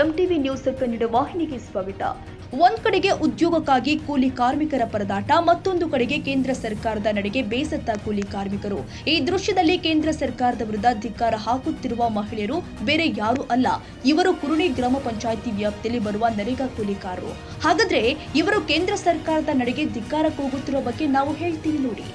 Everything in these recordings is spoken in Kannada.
ಎಂಟಿವಿ ನ್ಯೂಸ್ ಕನ್ನಡ ವಾಹಿನಿಗೆ ಸ್ವಾಗತ. ಒಂದ್ ಕಡೆಗೆ ಉದ್ಯೋಗಕ್ಕಾಗಿ ಕೂಲಿ ಕಾರ್ಮಿಕರ ಪರದಾಟ, ಮತ್ತೊಂದು ಕಡೆಗೆ ಕೇಂದ್ರ ಸರ್ಕಾರದ ನಡೆಗೆ ಬೇಸತ್ತ ಕೂಲಿ ಕಾರ್ಮಿಕರು. ಈ ದೃಶ್ಯದಲ್ಲಿ ಕೇಂದ್ರ ಸರ್ಕಾರದ ವಿರುದ್ಧ ಧಿಕ್ಕಾರ ಹಾಕುತ್ತಿರುವ ಮಹಿಳೆಯರು ಬೇರೆ ಯಾರೂ ಅಲ್ಲ, ಇವರು ಕುರುಣಿ ಗ್ರಾಮ ಪಂಚಾಯಿತಿ ವ್ಯಾಪ್ತಿಯಲ್ಲಿ ಬರುವ ನರೇಗಾ ಕೂಲಿಕಾರರು. ಹಾಗಾದ್ರೆ ಇವರು ಕೇಂದ್ರ ಸರ್ಕಾರದ ನಡೆಗೆ ಧಿಕ್ಕಾರ ಕೂಗುತ್ತಿರುವ ಬಗ್ಗೆ ನಾವು ಹೇಳ್ತೀವಿ ನೋಡಿ.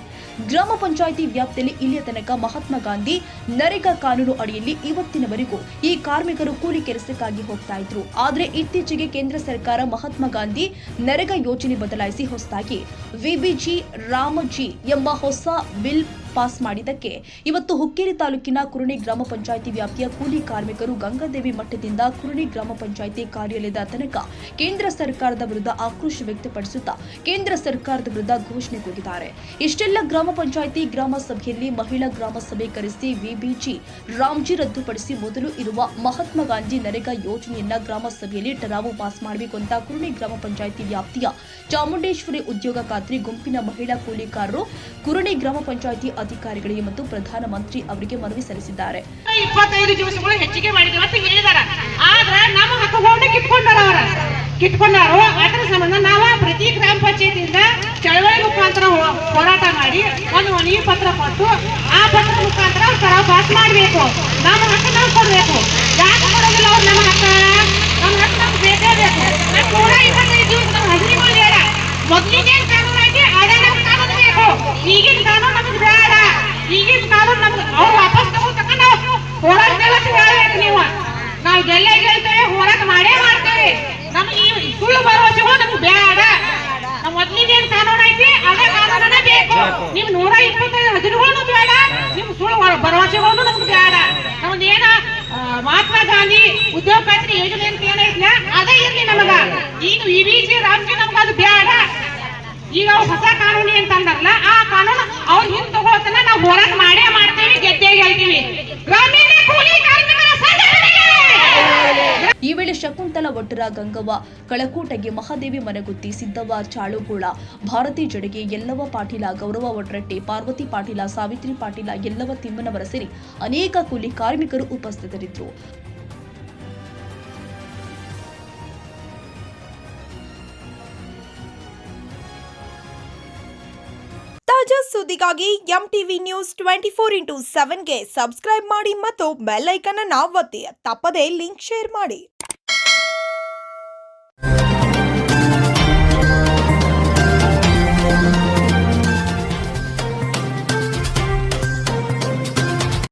ಗ್ರಾಮ ಪಂಚಾಯಿತಿ ವ್ಯಾಪ್ತಿಯಲ್ಲಿ ಇಲ್ಲಿಯ ತನಕ ಮಹಾತ್ಮ ಗಾಂಧಿ ನರೇಗಾ ಕಾನೂನು ಅಡಿಯಲ್ಲಿ ಇವತ್ತಿನವರೆಗೂ ಈ ಕಾರ್ಮಿಕರು ಕೂಲಿ ಕೆಲಸಕ್ಕಾಗಿ ಹೋಗ್ತಾ ಇದ್ರು. ಆದ್ರೆ ಇತ್ತೀಚೆಗೆ ಕೇಂದ್ರ ಸರ್ಕಾರ ಮಹಾತ್ಮ ಗಾಂಧಿ ನರೇಗಾ ಯೋಜನೆ ಬದಲಾಯಿಸಿ ಹೊಸದಾಗಿ ವಿಬಿಜಿ ರಾಮಜಿ ಎಂಬ ಹೊಸ ಬಿಲ್ ಪಾಸ್ ಮಾಡಿದ್ದಕ್ಕೆ ಇವತ್ತು ಹುಕ್ಕೇರಿ ತಾಲೂಕಿನ ಕುರುಣಿ ಗ್ರಾಮ ಪಂಚಾಯಿತಿ ವ್ಯಾಪ್ತಿಯ ಕೂಲಿ ಕಾರ್ಮಿಕರು ಗಂಗಾದೇವಿ ಮಠದಿಂದ ಕುರುಣಿ ಗ್ರಾಮ ಪಂಚಾಯಿತಿ ಕಾರ್ಯಾಲಯದ ತನಕ ಕೇಂದ್ರ ಸರ್ಕಾರದ ವಿರುದ್ಧ ಆಕ್ರೋಶ ವ್ಯಕ್ತಪಡಿಸುತ್ತಾ ಕೇಂದ್ರ ಸರ್ಕಾರದ ವಿರುದ್ಧ ಘೋಷಣೆ ಕೂಗಿದ್ದಾರೆ. ಇಷ್ಟೆಲ್ಲ ಗ್ರಾಮ ಪಂಚಾಯಿತಿ ಗ್ರಾಮ ಸಭೆಯಲ್ಲಿ ಮಹಿಳಾ ಗ್ರಾಮ ಸಭೆ ಕರೆಸಿ ವಿಬಿಜಿ ರಾಮ್ಜಿ ರದ್ದುಪಡಿಸಿ ಮೊದಲು ಇರುವ ಮಹಾತ್ಮ ಗಾಂಧಿ ನರೇಗಾ ಯೋಜನೆಯನ್ನ ಗ್ರಾಮ ಸಭೆಯಲ್ಲಿ ಟರಾವು ಪಾಸ್ ಮಾಡಬೇಕು ಅಂತ ಕುರುಣಿ ಗ್ರಾಮ ಪಂಚಾಯಿತಿ ವ್ಯಾಪ್ತಿಯ ಚಾಮುಂಡೇಶ್ವರಿ ಉದ್ಯೋಗ ಖಾತ್ರಿ ಗುಂಪಿನ ಮಹಿಳಾ ಕೂಲಿಕಾರರು ಕುರುಣಿ ಗ್ರಾಮ ಪಂಚಾಯಿತಿ ಅಧಿಕಾರಿಗಳಿಗೆ ಮತ್ತು ಪ್ರಧಾನಮಂತ್ರಿ ಅವರಿಗೆ ಮನವಿ ಸಲ್ಲಿಸಿದ್ದಾರೆ. 25 ದಿವಸಗಳು ಹೆಚ್ಚಿಗೆ ಮಾಡಿದ್ರು ಅಂತ ಹೇಳಿದಾರೆ. ಆದ್ರೆ ನಮ್ಮ ಹಕ್ಕುಗಳನ್ನ ಕಿತ್ಕೊಂಡಾರು. ಅದರ ಸಂಬಂಧ ನಾವು ಪ್ರತಿ ಗ್ರಾಮ ಪಂಚಾಯತಿಯಿಂದ ಚಳವಳಿ ಮುಖಾಂತರ ಹೋರಾಟ ಮಾಡಿ ಒಂದು ಮನವಿ ಪತ್ರ ಕೊಟ್ಟು ಆ ಪತ್ರ ಮುಖಾಂತರ ಕರಾವು ಪಾಸ್ ಮಾಡಬೇಕು. ನಮ್ಮ ಹಕ್ಕು ನಾವು ಕೊಡಬೇಕು. ಯಾಕೆ ಕೊಡೋದಿಲ್ಲ ಅವ್ರು? ನಮ್ಮ ಹಕ್ಕು ನಮ್ಗೆ ಬೇಕೇ ಬೇಕು. 125 ದಿವಸ ನಾವು ಹದಿನೈದು ಬೇಡ. ಮೊದಲಿಗೆ ಕಾನೂನು ಐತಿ, ಅದೇ ನಮ್ಗೆ ಕಾನೂನು ಬೇಕು. ಈಗಿನ ಕಾನೂನು ನಮ್ಗೆ ಬೇಡ. ಈಗಿನ ಕಾನೂನು ನಮ್ಗೆ ಅವ್ರು ವಾಪಸ್ ತಗೊಂಡು ನಾವು ಹೋರಾಟ ಹೇಳ್ಬೇಕು. ನಾವು ಗೆಲ್ಲೇ ಗೆಲ್ತೇವೆ, ಹೋರಾಟ ಮಾಡೇ ಮಾಡ್ತೇವೆ. ನಮ್ಗೆ ಈ ಸುಳ್ಳು ಭರವಸೆಗಳು ನಮ್ಗೆ ಬೇಡ. ನಮ್ಮ ಮೊದಲಿಗೇನು ಕಾನೂನು ಐತಿ ಅದೇ ಕಾನೂನೇ ಬೇಕು. ನಿಮ್ 125 ಹದಿನಗಳು ಬೇಡ, ನಿಮ್ ಸುಳ್ಳು ಭರವಸೆಗಳು ನಮ್ಗೆ ಬೇಡ. ನಮ್ದೇನ ಮಹಾತ್ಮ ಗಾಂಧಿ ಉದ್ಯೋಗ ಖಾತ್ರಿ ಯೋಜನೆ ಅಂತ ಏನೈತಿಲ್ಲ ಅದೇ ಇರ್ಲಿ ನಮಗ. ಈಗ ವಿಬಿಜಿ ರಾಮ್ಜಿ ನಮ್ಗೆ ಅದು ಬೇಡ. ಈಗ ಅವ್ರು ಹೊಸ ಕಾನೂನು ಅಂತ ಅಂದಾರಲ್ಲ, ಆ ಕಾನೂನು ಅವ್ರು ಹಿಂದೆ ತಗೊಳ್ತಾನ ನಾವು ಹೋರಾಟ ಮಾಡೇ ಮಾಡ್ತೇವೆ, ಗೆದ್ದೇ ಗೆಲ್ತೀವಿ. ಗ್ರಾಮೀಣ ಕೂಲಿ ಕಾರ್ಮಿಕರ ಸಂಘಟನೆಗೆ. ಈ ವೇಳೆ ಶಕುಂತಲಾ ಒಟ್ಟರ, ಗಂಗವ್ವ ಕಳಕೋಟಗೆ, ಮಹಾದೇವಿ ಮನಗುತ್ತಿ, ಸಿದ್ದವ್ವ ಚಾಳುಗೋಳ, ಭಾರತಿ ಜಡೆಗೆ, ಯಲ್ಲವ್ವ ಪಾಟೀಲ, ಗೌರವ ಒಡ್ರಟ್ಟೆ, ಪಾರ್ವತಿ ಪಾಟೀಲ, ಸಾವಿತ್ರಿ ಪಾಟೀಲ, ಯಲ್ಲವ್ವ ತಿಮ್ಮನವರ ಸೇರಿ ಅನೇಕ ಕೂಲಿ ಕಾರ್ಮಿಕರು ಉಪಸ್ಥಿತರಿದ್ದರು. ತಾಜಾ ಸುದ್ದಿಗಾಗಿ ಎಂಟಿವಿ ನ್ಯೂಸ್ 24x7ಗೆ ಸಬ್ಸ್ಕ್ರೈಬ್ ಮಾಡಿ ಮತ್ತು ಬೆಲ್ ಐಕಾನ್ ಅನ್ನು ಒತ್ತಿ. ತಪ್ಪದೇ ಲಿಂಕ್ ಶೇರ್ ಮಾಡಿ.